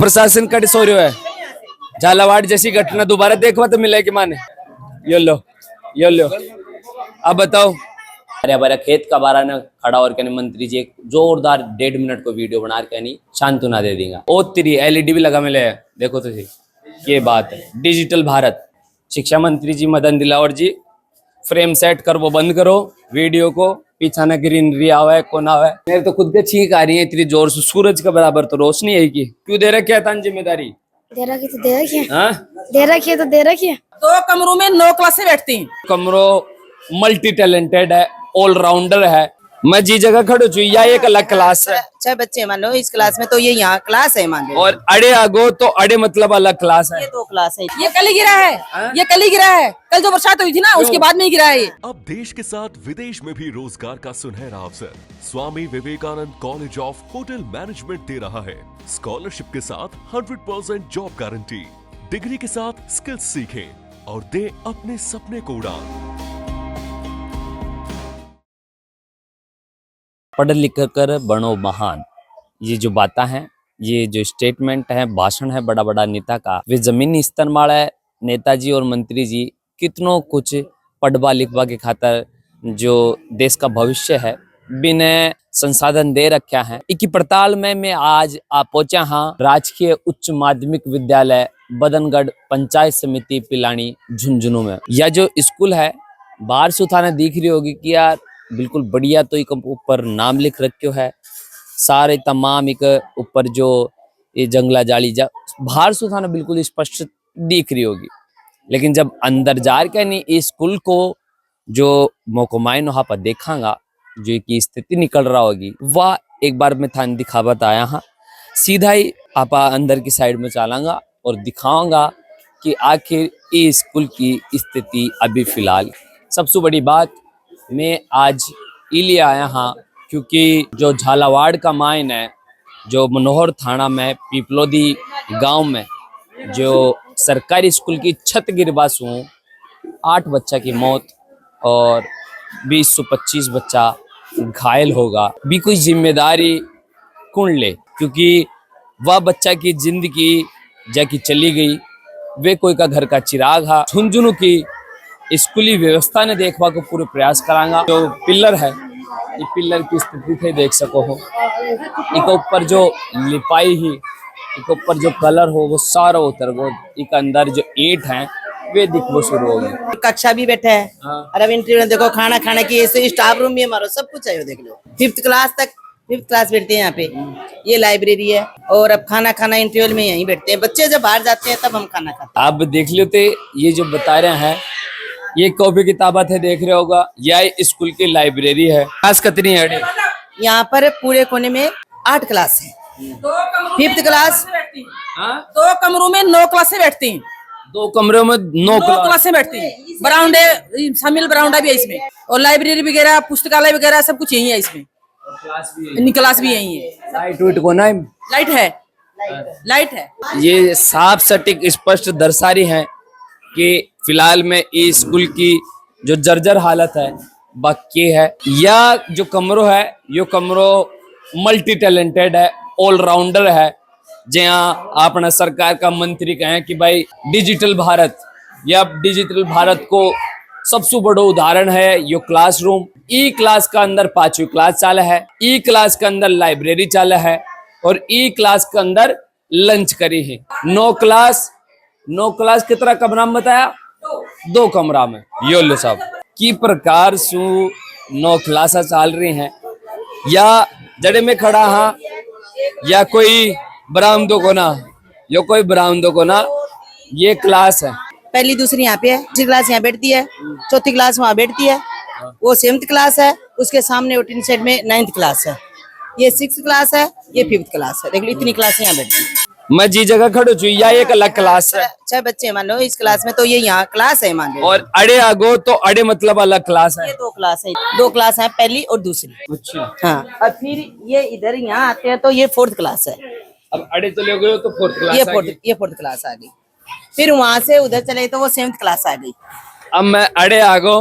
प्रशासन cut so रहे है। झालावाड़ जैसी घटना दोबारा देखवा तो मिले कि माने यो लो अब बताओ। हरे भरे खेत का बारा ने खड़ा और कहने मंत्री जी एक जोरदार 1.5 मिनट को वीडियो बना के नहीं शांतुना दे देगा। ओ तेरी एलईडी भी लगा मिले है, देखो तो सही ये बात है। डिजिटल भारत शिक्षा मंत्री जी मदन दिलावर जी फ्रेम सेट कर वो बंद करो वीडियो को, पीछा ना ग्रीनरी आवा है कौन आवा है। मेरे तो खुद के छींक आ रही है इतनी जोर से, सूरज के बराबर तो रोशनी है की। क्यों दे रखी है जिम्मेदारी? दे रखी तो दे रखी है। हाँ? दे रखी है तो दे रखी है। 2 कमरों में 9 क्लासें बैठती हैं। कमरों मल्टी टैलेंटेड है, ऑलराउंडर है। मैं जी जगह खड़ो छू या एक अलग क्लास है। 6 बच्चे मान लो इस क्लास में, तो ये यहाँ क्लास है मान लो। और अड़े आगो तो अड़े मतलब अलग क्लास है। ये 2 क्लास है। ये कल ही गिरा है। ये कल ही गिरा है। कल जो बरसात हुई थी ना उसके बाद में ही गिरा है ये। अब देश के साथ विदेश में भी रोजगार का सुनहरा अवसर Swami Vivekananda college of hotel management दे रहा है। स्कॉलरशिप के साथ 100% जॉब गारंटी, डिग्री के साथ स्किल्स सीखें और दे अपने सपने को उड़ान। पढ़ लिख कर बनो महान, ये जो बातें हैं, ये जो स्टेटमेंट है, भाषण है बड़ा बड़ा नेता का, वे जमीनी स्तर माड़ा है। नेताजी और मंत्री जी कितनों कुछ पढ़वा लिखवा के खातर जो देश का भविष्य है बिना संसाधन दे रखा है। इकी पड़ताल में मैं आज आप पहुंचा हाँ राजकीय उच्च माध्यमिक विद्यालय बदनगढ़ पंचायत समिति पिलानी झुंझुनू में। यह जो स्कूल है बाहर से थाने दिख रही होगी कि यार बिल्कुल बढ़िया, तो एक ऊपर नाम लिख रखो है सारे तमाम एक ऊपर जो ये जंगला जाली जा बाहर से थाने बिल्कुल स्पष्ट दिख रही होगी। लेकिन जब अंदर जा के नहीं इस स्कूल को जो मोकमाइन वहां पर देखांगा जो की स्थिति निकल रहा होगी वह एक बार मैं थाने दिखावत आया हाँ। सीधा ही आपा अंदर की साइड में चलांगा और दिखाऊंगा कि आखिर इस स्कूल की स्थिति अभी फिलहाल। सबसे बड़ी बात मैं आज इलिए आया हाँ क्योंकि जो झालावाड़ का माइन है, जो मनोहर थाना में पीपलोदी गांव में जो सरकारी स्कूल की छत गिरवा से 8 बच्चा की मौत और 20-25 बच्चा घायल होगा भी कोई जिम्मेदारी कौन ले, क्योंकि वह बच्चा की जिंदगी जाकी चली गई वे कोई का घर का चिराग है। झुंझुनू की स्कूली व्यवस्था ने देखवा को पूरे प्रयास करांगा। जो पिलर है ये पिलर की स्थिति थे देख सको हो, एक ऊपर जो लिपाई ही एक ऊपर जो कलर हो वो सारा उतर गो, एक अंदर जो ईंट है वे दिखना शुरू हो गई। कक्षा भी बैठा है। और अब इंटरव्यू में देखो खाना खाने की स्टाफ रूम भी हमारा सब कुछ है, देख लो 5th क्लास बैठते हैं यहाँ पे। ये लाइब्रेरी है और अब खाना खाना इंटरवल में यहीं बैठते हैं बच्चे। जब बाहर जाते हैं तब हम खाना खाते हैं। आप देख लेते ये जो बता रहे हैं ये कॉपी किताबत है देख रहे होगा, यह स्कूल की लाइब्रेरी है। क्लास कितनी है? यहाँ पर पूरे कोने में 8 क्लास है। 5th क्लास 2 कमरों में 9 क्लासें बैठती हैं। 2 कमरों में 9 क्लासें बैठती हैं। बरामदे शामिल बरामदा भी है इसमें और लाइब्रेरी वगैरह पुस्तकालय वगैरह सब कुछ यही है इसमें। क्लास भी यही है। लाइट को ना लाइट है। ये साफ सटीक स्पष्ट दर्शा रही है कि फिलहाल में इस स्कूल की जो जर्जर हालत है बाकी है। या जो कमरों है ये कमरों मल्टी टैलेंटेड है, ऑलराउंडर है। जहाँ अपना सरकार का मंत्री कहें कि भाई डिजिटल भारत, या डिजिटल भारत को सबसे बड़ा उदाहरण है ये क्लासरूम। ई क्लास का अंदर 5वीं क्लास चाला है, ई क्लास के अंदर लाइब्रेरी चाला है और ई क्लास के अंदर लंच करी है। 9 क्लास कितना कमरा में बताया? 2 कमरा में। यो लो साहब की प्रकार से 9 क्लास चल रही हैं। या जड़े में खड़ा हाँ या कोई बरामदों को ना, यो कोई बरामदों को ना, ये क्लास है। पहली दूसरी यहाँ पे है, तीसरी क्लास यहाँ बैठती है, चौथी क्लास वहाँ बैठती है, वो 7th क्लास है। उसके सामने वोटिंग साइड में 9th क्लास है। ये 6th क्लास है, ये 5th क्लास है। देख लो इतनी क्लासें यहाँ बैठती है। मैं जी जगह खड़ो छू या एक अलग क्लास है। 6 बच्चे मान लो इस क्लास में, तो ये यहाँ क्लास है मान लो। और अड़े आगो तो अड़े मतलब अलग क्लास है। ये 2 क्लास है, 2 क्लास है पहली और दूसरी। अच्छा हाँ, और फिर ये इधर यहाँ आते हैं तो ये 4th क्लास है। अब अड़े चले गए तो 4th क्लास ये 4th क्लास आ गई। फिर वहां से उधर चले तो वो 7th क्लास आ गई। अब मैं अड़े आगो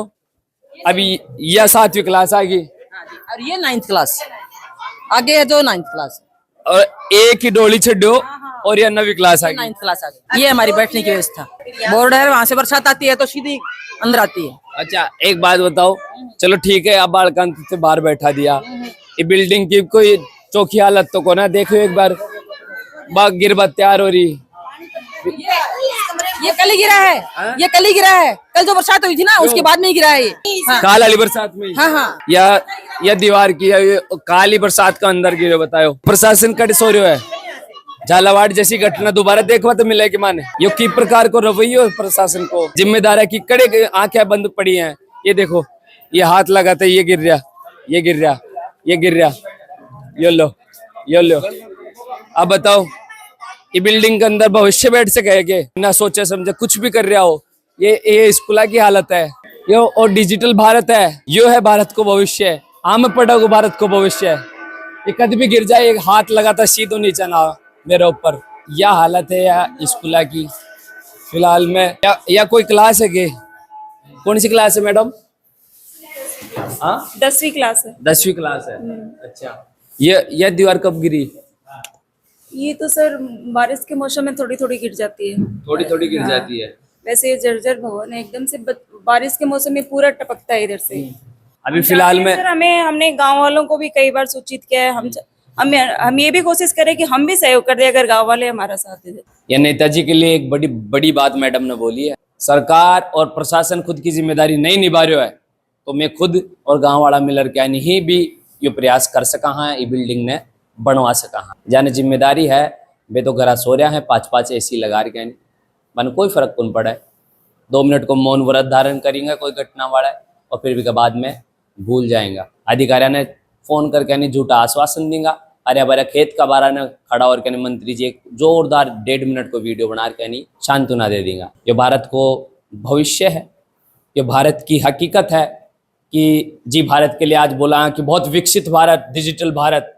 अभी यह 7वीं क्लास आ गई और ये 9th क्लास आगे है जो 9th क्लास। और एक ही डोली छो और ये 9वीं क्लास आ गई। 9th क्लास आ गई। ये हमारी बैठने की व्यवस्था, बोर्ड है, वहाँ से बरसात आती है तो सीधी अंदर आती है। अच्छा एक बात बताओ, चलो ठीक है, अब बालकांत से बाहर बैठा दिया, ये बिल्डिंग की कोई चौखी हालत तो को ना देखो एक बार, बाग गिरबत तैयार हो रही। ये कल ही गिरा है, ये कल ही गिरा है, कल जो बरसात हुई थी ना उसके बाद में ही गिरा है ये। हाँ। काल वाली बरसात में? हाँ हाँ। या दीवार की या काली बरसात का अंदर गिरे, बताओ प्रशासन कट सो रहे है। झालावाड़ जैसी घटना दोबारा देखवा तो मिले कि माने यो की प्रकार को रवैयो प्रशासन को जिम्मेदार है कि कड़े आंखें बंद पड़ी हैं। ये देखो, ये हाथ लगाते ये गिर रहा, ये गिर रहा, ये गिर रहा, यो लो। अब बताओ ये बिल्डिंग के अंदर भविष्य बैठ से कहेगे ना, सोचे समझे कुछ भी कर रहा हो। ये स्कूल की हालत है यो, और डिजिटल भारत है यो, है भारत को भविष्य, आम पढ़ोगे भारत को भविष्य है। ये कभी भी गिर जाए, एक हाथ लगाता सीधो नीचे ना मेरे ऊपर, यह हालत है या स्कूल की फिलहाल में। या कोई क्लास है के? कौन सी क्लास है मैडम? हाँ 10वीं क्लास है। 10वीं क्लास है। अच्छा, ये दीवार कब गिरी? ये तो सर बारिश के मौसम में थोड़ी थोड़ी गिर जाती है। थोड़ी थोड़ी गिर जाती है। वैसे ये जर्जर भवन है एकदम से, बारिश के मौसम में पूरा टपकता है इधर से। अभी फिलहाल में सर हमने गांव वालों को भी कई बार सूचित किया है। हम ये भी कोशिश करें कि हम भी सहयोग कर दें अगर गांव वाले हमारा साथ दे। यह नेताजी के लिए एक बड़ी बात मैडम ने बोली है। सरकार और प्रशासन खुद की जिम्मेदारी नहीं निभा रहा है, तो मैं खुद और गांव वाला मिलकर क्या नहीं भी ये प्रयास कर सका हाँ, ये बिल्डिंग ने बनवा सका हाँ। जाने जिम्मेदारी है, वे तो घरा सो रहा है 5-5 AC लगा रहे हैं, मन कोई फर्क कौन पड़ा है। 2 मिनट को मौन व्रत धारण करेंगे कोई घटना वाला है, और फिर भी के बाद में भूल जाएगा। अधिकारियों ने फोन करके नहीं झूठा आश्वासन देगा, अरे बरे खेत का बारा ने खड़ा और कहने मंत्री जी एक जोरदार 1.5 मिनट को वीडियो बना के नहीं सांत्वना दे देगा। ये भारत को भविष्य है, ये भारत की हकीकत है कि जी भारत के लिए आज बोला कि बहुत विकसित भारत, डिजिटल भारत,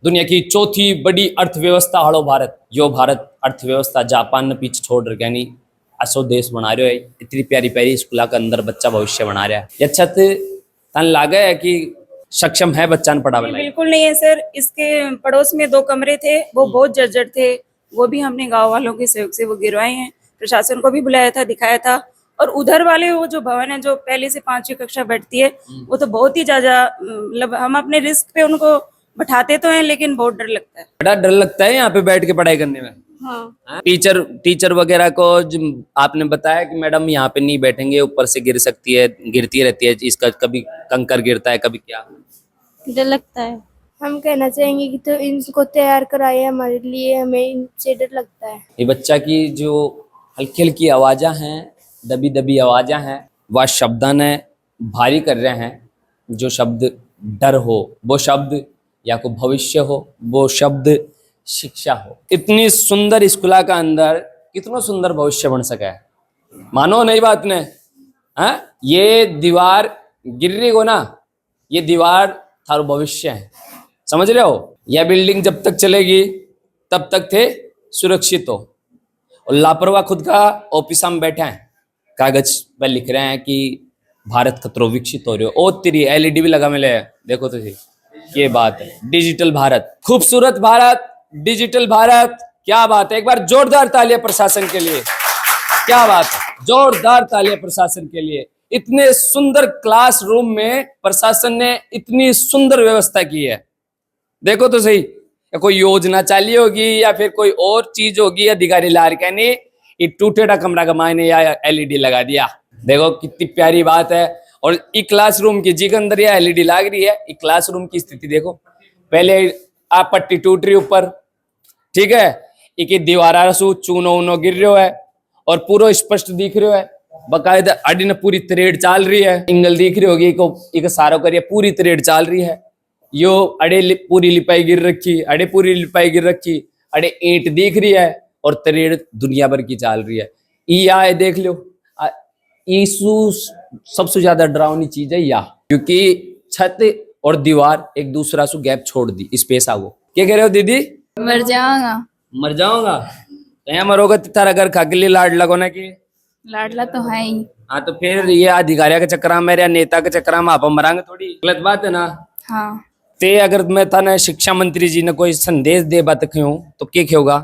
दुनिया की चौथी बड़ी अर्थव्यवस्था हड़ो भारत। यो भारत अर्थव्यवस्था जापान ने पीछे छोड़ रखे नहीं, असो देश बना रहे हो। इतनी प्यारी प्यारी स्कूल के अंदर बच्चा भविष्य बना रहा है। ये छत तन लागे है कि सक्षम है बच्चा ने पढ़ावे? बिल्कुल नहीं है सर। इसके पड़ोस में 2 कमरे थे, वो बहुत जर्जर थे, वो भी हमने गांव वालों के सहयोग से वो गिरवाए हैं। प्रशासन को भी बुलाया था, दिखाया था। और उधर वाले वो जो भवन है जो पहले से 5वीं कक्षा बैठती है, वो तो बहुत ही ज्यादा, मतलब हम अपने रिस्क पे उनको बैठाते तो हैं, लेकिन बहुत डर लगता है। बड़ा डर लगता है यहाँ पे बैठ के पढ़ाई करने में। हाँ। टीचर वगैरह को आपने बताया कि मैडम यहाँ पे नहीं बैठेंगे, ऊपर से गिर सकती है, गिरती रहती है, इसका कभी कंकर गिरता है, कभी क्या डर लगता है। हम कहना चाहेंगे कि तो इनको तैयार कराए हमारे लिए, हमें इनसे डर लगता है। ये बच्चा की जो हल्की हल्की आवाजा हैं, दबी दबी आवाजा हैं, वह शब्दां ने भारी कर रहे हैं। जो शब्द डर हो वो शब्द, या को भविष्य हो वो शब्द, शिक्षा हो। इतनी सुंदर स्कूल का अंदर कितना सुंदर भविष्य बन सका है, मानो नहीं बात ने। हाँ, ये दीवार गिर रही हो ना, ये दीवार थारो भविष्य है, समझ रहे हो। यह बिल्डिंग जब तक चलेगी तब तक थे सुरक्षित हो। और लापरवाह खुद का ऑफिस में बैठे हैं, कागज पर लिख रहे हैं कि भारत खतरो विकसित हो रहे हो। ओ तेरी LED भी लगा मिले, देखो तो सही। ये बात है डिजिटल भारत, खूबसूरत भारत, डिजिटल भारत, क्या बात है। एक बार जोरदार तालियां प्रशासन के लिए, क्या बात है, जोरदार तालियां प्रशासन के लिए। इतने सुंदर क्लासरूम में प्रशासन ने इतनी सुंदर व्यवस्था की है, देखो तो सही। कोई योजना चाली होगी या फिर कोई और चीज होगी, अधिकारी ला रखे नहीं, ये टूटेड़ा कमरा का मायने या LED लगा दिया। देखो कितनी प्यारी बात है। और इस क्लासरूम की जी के अंदर यह LED लग रही है। इस क्लासरूम की स्थिति देखो, पहले आप पट्टी टूट रही ऊपर, ठीक है, एक दीवारा सु चूनो उनो गिर रहा है और पूरा स्पष्ट दिख रहा है। बकायदा अड़ी ने पूरी तरेड़ चाल रही है, इंगल दिख रही होगी, एक सारो करिए पूरी तरेड़ चाल रही है। यो अड़े पूरी लिपाई गिर रखी, अड़े पूरी लिपाई गिर रखी, अड़े ईंट दिख रही है और तरेड़ दुनिया भर की चाल रही है। ई आए देख लो, ईसु सबसे ज्यादा डरावनी चीज है या, क्योंकि छत और दीवार एक दूसरा से गैप छोड़ दी, स्पेस आ। वो क्या कह रहे हो दीदी? मर जाऊंगा। मर जाऊंगा? कहीं मरोगा तो तारा घर खाके लाड लगो ना कि लाडला तो है ही। हाँ, तो फिर ये अधिकारियों के चक्कर में या नेता के चक्कर में आप मरांगे थोड़ी, गलत बात है ना। हाँ। ते अगर मैं थाने शिक्षा मंत्री जी ने कोई संदेश दे बात क्यों तो क्या होगा?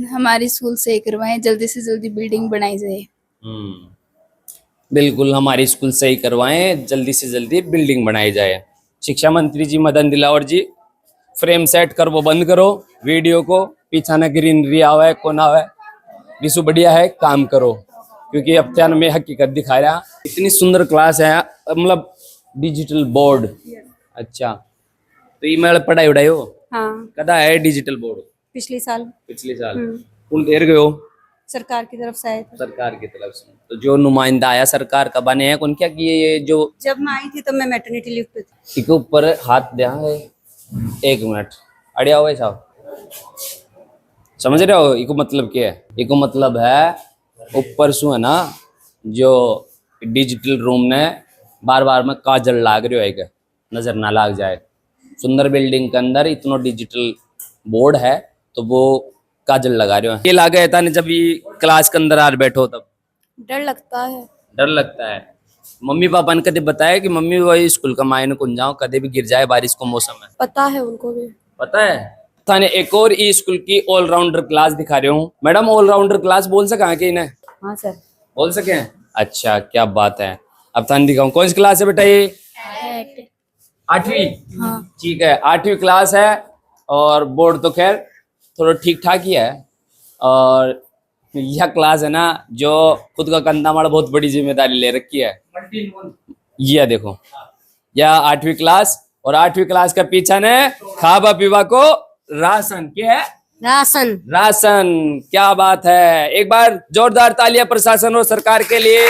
हमारी स्कूल से करवाएं, जल्दी से जल्दी बिल्डिंग बनाई जाए। बिल्कुल, हमारी स्कूल सही करवाएं, जल्दी से जल्दी बिल्डिंग बनाई जाए। शिक्षा मंत्री जी मदन दिलावर जी, फ्रेम सेट कर वो बंद करो वीडियो को, पीछा ना ग्रीनरी आवे कोना आवे, विशु बढ़िया है, काम करो, क्योंकि अब त्यान में हकीकत दिखा रहा। इतनी सुंदर क्लास है, मतलब डिजिटल बोर्ड। अच्छा, तो ये मेरे पढ़ाई उड़ाई हो? हाँ, कदा है डिजिटल बोर्ड? पिछले साल पिछले साल। कौन देर गए हो? सरकार की तरफ से आए थे। सरकार की तरफ से। तो जो नुमाइंदा आया सरकार का बने हैं, कौन क्या किए ये जो जब मैं आई थी तब मैं मैटरनिटी लीव पे थी। इसके ऊपर हाथ दिया है? 1 मिनट अड़िया हुआ है साहब, समझ रहे हो इको मतलब क्या है? इको मतलब है ऊपर सु है ना, जो डिजिटल रूम ने बार बार में काजल लाग रही है, नजर ना लाग जाए। सुंदर बिल्डिंग के अंदर इतना डिजिटल बोर्ड है तो वो काजल लगा रहे हो। ये लागे था जब ये क्लास के अंदर आ बैठो तब डर लगता है। डर लगता है। मम्मी पापा ने कभी बताया कि मम्मी वही स्कूल का मायने कुन जाओ, कदे भी गिर जाए बारिश को मौसम है? पता है उनको भी। पता है। थाने एक और ई स्कूल की ऑलराउंडर क्लास दिखा रहे हूँ। मैडम ऑलराउंडर क्लास बोल सका कि इन्हें? हाँ सर, बोल सके? अच्छा, क्या बात है। अब थाने दिखाऊं कौन सी क्लास है बेटा ये? 8वीं। हाँ। ठीक है, 8वीं क्लास है और बोर्ड तो खैर थोड़ा ठीक ठाक ही है। और यह क्लास है ना जो खुद का कंधा माड़ा बहुत बड़ी जिम्मेदारी ले रखी है। यह देखो, यह 8वीं क्लास, और 8वीं क्लास का पीछा ने खाबा पीवा को राशन। क्या है? राशन। राशन। क्या बात है। एक बार जोरदार तालियां प्रशासन और सरकार के लिए।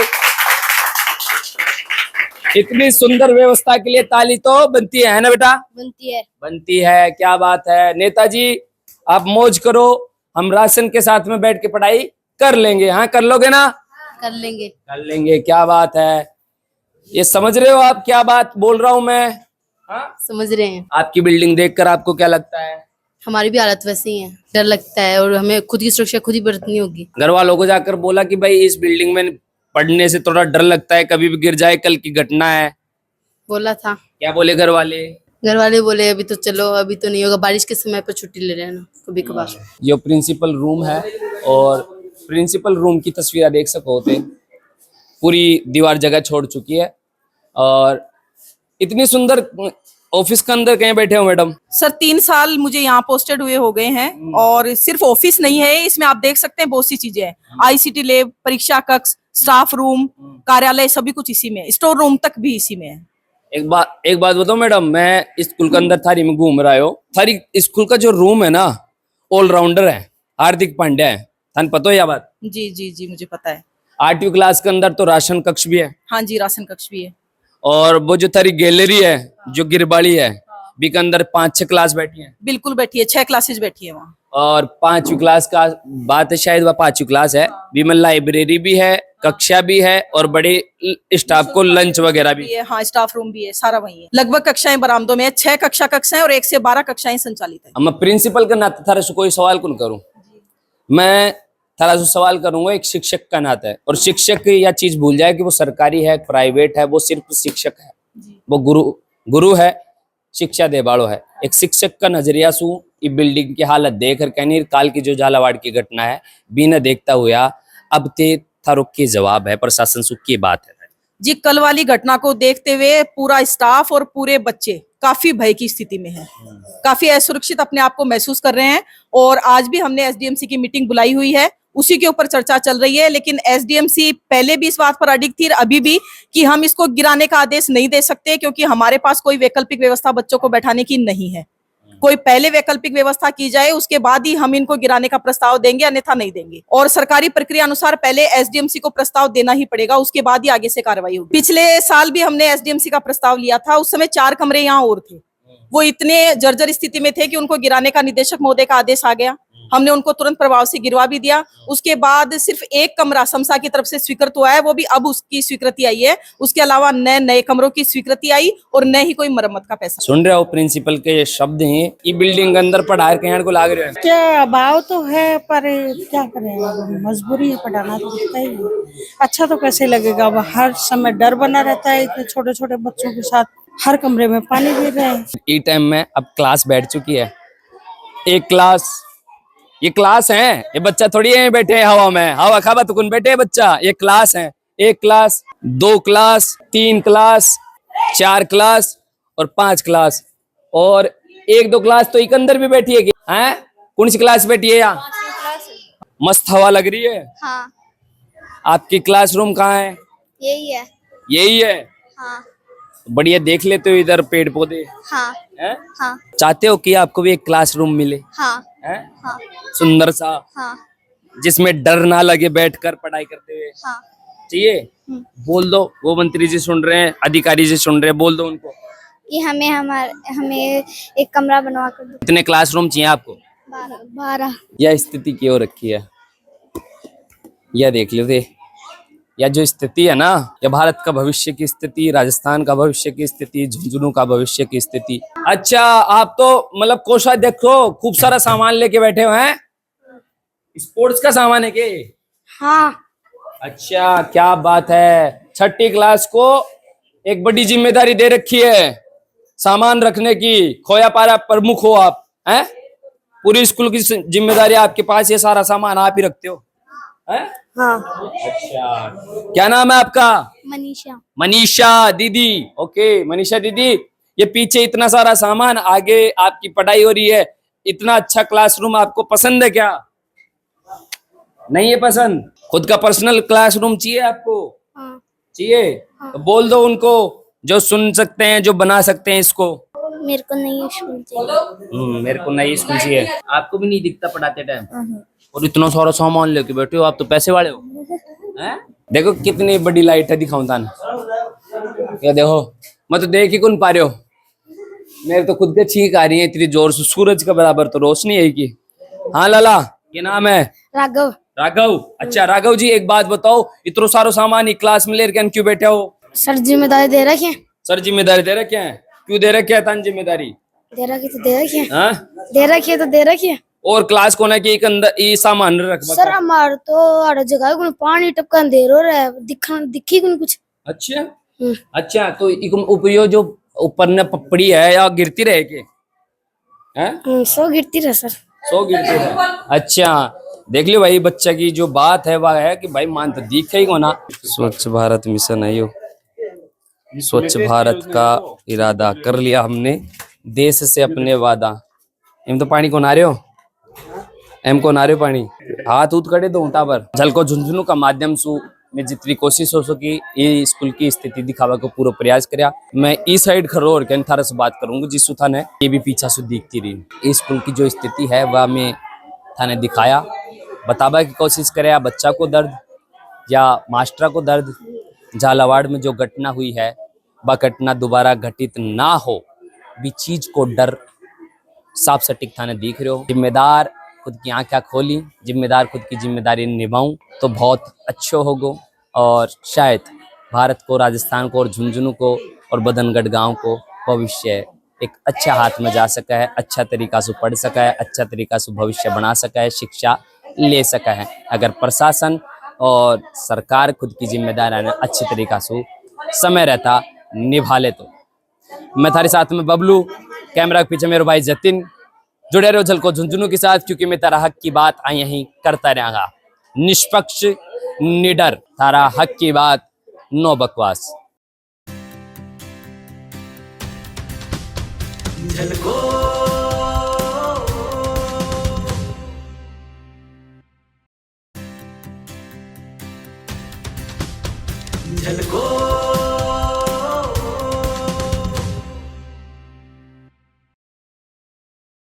इतनी सुंदर व्यवस्था के लिए ताली तो बनती है ना बेटा? बनती है। बनती है। क्या बात है। नेताजी आप मौज करो, हम राशन के साथ में बैठ के पढ़ाई कर लेंगे। हाँ, कर लोगे ना? कर लेंगे। कर लेंगे। क्या बात है। ये समझ रहे हो आप क्या बात बोल रहा हूं मैं? हाँ, समझ रहे हैं। आपकी बिल्डिंग देखकर आपको क्या लगता है? हमारी भी हालत वैसी ही है, डर लगता है, और हमें खुद की सुरक्षा खुद ही बरतनी होगी। घर वालों को जाकर बोला कि भाई इस बिल्डिंग में पढ़ने से थोड़ा डर लगता है, कभी भी गिर जाए, कल की घटना है। बोला था। क्या बोले घर वाले? घर वाले बोले अभी तो चलो, अभी तो नहीं होगा, बारिश के समय पर छुट्टी ले लेना कभी कभार। ये प्रिंसिपल रूम है, और प्रिंसिपल रूम की तस्वीर देख सको थे, पूरी दीवार जगह छोड़ चुकी है। और इतनी सुंदर ऑफिस के अंदर कहीं बैठे हो मैडम? सर 3 साल मुझे यहाँ पोस्टेड हुए हो गए हैं, और सिर्फ ऑफिस नहीं है, इसमें आप देख सकते हैं बहुत सी चीजें हैं। आईसीटी लैब, परीक्षा कक्ष, स्टाफ रूम, कार्यालय, सभी कुछ इसी में, स्टोर रूम तक भी इसी में है। एक बात बताओ मैडम, मैं स्कूल के अंदर थारी में घूम रहा हो, थारी स्कूल का जो रूम है ना, ऑलराउंडर है, हार्दिक पांड्या है, थान पता है यह बात? जी जी जी, मुझे पता है। 8वीं क्लास के अंदर तो राशन कक्ष भी है। हाँ जी, राशन कक्ष भी है। और वो जो थारी गैलरी है, जो गिरबाड़ी है, भी के अंदर 5-6 क्लास बैठी है। बिल्कुल बैठी है, 6 क्लासेस बैठी है वहाँ। और 5वीं क्लास का बात है, शायद वह 5वीं क्लास है, भी में लाइब्रेरी भी है, कक्षा भी है, और बड़े स्टाफ को लंच वगैरह भी है। हाँ, स्टाफ रूम भी है, सारा वही है। लगभग कक्षाएं बरामदों में है, 6 कक्षाएं और 1 से 12 कक्षाएं संचालित है। मैं प्रिंसिपल के नाते थारे से कोई सवाल कौन करूं, मैं थारा से सवाल करूंगा एक शिक्षक का नाते। और शिक्षक यह चीज भूल जाए कि वो सरकारी है, प्राइवेट है, वो सिर्फ शिक्षक है, वो गुरु है, शिक्षा दे बाड़ो है। एक शिक्षक का नजरिया सु ये बिल्डिंग की हालत देख कर कहनी काल की जो झालावाड़ की घटना है बिना देखता हुआ अब ते थारो के जवाब है प्रशासन सु की बात है जी। कल वाली घटना को देखते हुए पूरा स्टाफ और पूरे बच्चे काफी भय की स्थिति में हैं, काफी असुरक्षित अपने आप को महसूस कर रहे हैं। और आज भी हमने एसडीएमसी की मीटिंग बुलाई हुई है, उसी के ऊपर चर्चा चल रही है। लेकिन एसडीएमसी पहले भी इस बात पर अडिग थी, अभी भी, कि हम इसको गिराने का आदेश नहीं दे सकते, क्योंकि हमारे पास कोई वैकल्पिक व्यवस्था बच्चों को बैठाने की नहीं है। कोई पहले वैकल्पिक व्यवस्था की जाए, उसके बाद ही हम इनको गिराने का प्रस्ताव देंगे, अन्यथा नहीं देंगे। और सरकारी प्रक्रिया अनुसार पहले एसडीएमसी को प्रस्ताव देना ही पड़ेगा, उसके बाद ही आगे से कार्रवाई होगी। पिछले साल भी हमने एसडीएमसी का प्रस्ताव लिया था, उस समय 4 कमरे यहाँ और थे, वो इतने जर्जर स्थिति में थे कि उनको गिराने का निदेशक महोदय का आदेश आ गया। हमने उनको तुरंत प्रभाव से गिरवा भी दिया। उसके बाद सिर्फ 1 कमरा समसा की तरफ से स्वीकृत हुआ है, वो भी अब उसकी स्वीकृति आई है। उसके अलावा नए कमरों की स्वीकृति आई, और न ही कोई मरम्मत का पैसा। सुन रहे हो प्रिंसिपल के ये शब्द हैं, ये बिल्डिंग के अंदर पढ़ाए कहने को लाग रहे हैं। क्या अभाव तो है, पर क्या करें, मजबूरी है, पढ़ाना तो दिखता ही है। अच्छा तो कैसे लगेगा, अब हर समय डर बना रहता है, इतने छोटे छोटे बच्चों के साथ हर कमरे में पानी गिर रहा है। ई टाइम में अब क्लास बैठ चुकी है, एक क्लास ये क्लास है, ये बच्चा थोड़ी है बैठे हैं हवा में, हवा खावा तो कौन बैठे है बच्चा। ये क्लास है, 1 क्लास, 2 क्लास, 3 क्लास, 4 क्लास और 5 क्लास और 1-2 क्लास तो एक अंदर भी बैठी है क्या हैं? कौन सी क्लास बैठी है यहाँ? मस्त हवा लग रही है। हाँ आपकी क्लासरूम कहाँ है? यही है। यही है। हाँ बढ़िया देख लेते हो इधर पेड़ पौधे हाँ हैं? हाँ चाहते हो कि आपको भी एक क्लासरूम मिले हाँ हैं? हाँ सुंदर सा, हाँ जिसमें डर ना लगे बैठकर पढ़ाई करते हुए। हाँ चाहिए? बोल दो, वो मंत्री जी सुन रहे हैं, अधिकारी जी सुन रहे हैं, बोल दो उनको कि हमें एक कमरा बनवा कर दो। कितने क्लासरूम चाहिए आपको? 12। यह स्थिति क्यों रखी है, यह देख लो थे। यह जो स्थिति है ना, यह भारत का भविष्य की स्थिति, राजस्थान का भविष्य की स्थिति, झुंझुनू का भविष्य की स्थिति। अच्छा, आप तो मतलब कोषाध्यक्ष देखो, खूब सारा सामान लेके बैठे हुए हैं। स्पोर्ट्स का सामान है के? हाँ अच्छा, क्या बात है। 6ठी क्लास को एक बड़ी जिम्मेदारी दे रखी है सामान रखने की। खोया पारा प्रमुख हो आप हैं? पूरी स्कूल की जिम्मेदारी आपके पास, ये सारा सामान आप ही रखते हो हैं? हाँ। अच्छा, क्या नाम है आपका? मनीषा। मनीषा दीदी। ओके मनीषा दीदी, ये पीछे इतना सारा सामान, आगे आपकी पढ़ाई हो रही है, इतना अच्छा क्लासरूम आपको पसंद है क्या? नहीं है पसंद? खुद का पर्सनल क्लासरूम चाहिए आपको? हाँ। चाहिए? तो बोल दो उनको, जो सुन सकते हैं, जो बना सकते हैं इसको। मेरे को नहीं स्कूल चाहिए। मेरे को नई स्कूल चाहिए। आपको भी नहीं दिखता पढ़ाते टाइम? और इतना सारा सामान लेके बैठे हो, आप तो पैसे वाले हो हैं? देखो कितनी बड़ी लाइट है, दिखाऊं ताना क्या देखो, मैं तो देख ही कौन पा रहे हो। मेरे तो खुद के छींक आ रही है इतनी जोर से, सूरज का बराबर तो रोशनी है की। हाँ लाला, ये नाम है? राघव। राघव। अच्छा राघव जी, एक बात बताओ, इतना सारा सामान ही क्लास में लेकर क्यों बैठे हो? सर जिम्मेदारी दे रखे हैं। सर जिम्मेदारी दे रखे हैं? क्यों दे रखे है तान जिम्मेदारी? दे रखी तो दे रखी है। हाँ? दे रखी है तो दे रखी है। और क्लास कोने के एक अंदर ये सामान रख सर हमारे तो हर जगह को पानी टपका अंधेर हो रहा है, दिखी को कुछ। अच्छा अच्छा, तो उपयोग जो ऊपर ने पपड़ी है या गिरती रहे के हैं? 100 गिरती रहे सर। 100 गिरती रहे। अच्छा देख लियो भाई, बच्चा की जो बात है वह है कि भाई मान तो दिखे ही को ना। स्वच्छ भारत मिशन है यो, स्वच्छ भारत का इरादा कर लिया हमने, देश से अपने वादा। एम तो पानी को ना रहे हो, एम को ना रहे हो पानी, हाथ उठ कड़े दो उठा पर। झलको झुंझुनू का माध्यम सु में जितनी कोशिश हो सकी ये स्कूल की स्थिति दिखावा को पूरा प्रयास करया। मैं इस साइड खरो और कहीं थारा से बात करूंगा जिस थाने ये भी पीछा से दिखती रही। स्कूल की जो स्थिति है वह मैं थाने दिखाया, बतावा की कोशिश करे। बच्चा को दर्द या मास्टर को दर्द, झालावाड़ में जो घटना हुई है वह घटना दोबारा घटित ना हो, भी चीज को डर साफ सटीक थाने दिख रहे हो। जिम्मेदार खुद की आंखें खोली, जिम्मेदार खुद की जिम्मेदारी निभाऊं तो बहुत अच्छे होगो और शायद भारत को, राजस्थान को और झुंझुनू को और बदनगढ़ गांव को भविष्य एक अच्छा हाथ में जा सका है, अच्छा तरीका से पढ़ सका है, अच्छा तरीका से भविष्य बना सका है, शिक्षा ले सका है। अगर प्रशासन और सरकार खुद की जिम्मेदारी अच्छी तरीका से समय रहता निभा ले तो। मैं थारे साथ में बबलू, कैमरा के पीछे मेरे भाई जतिन। जुड़े रहो झलको झुंझुनू के साथ, क्योंकि मैं तारा हक की बात आई यहीं करता रहूंगा। निष्पक्ष, निडर, तारा हक की बात, नो बकवास। झलको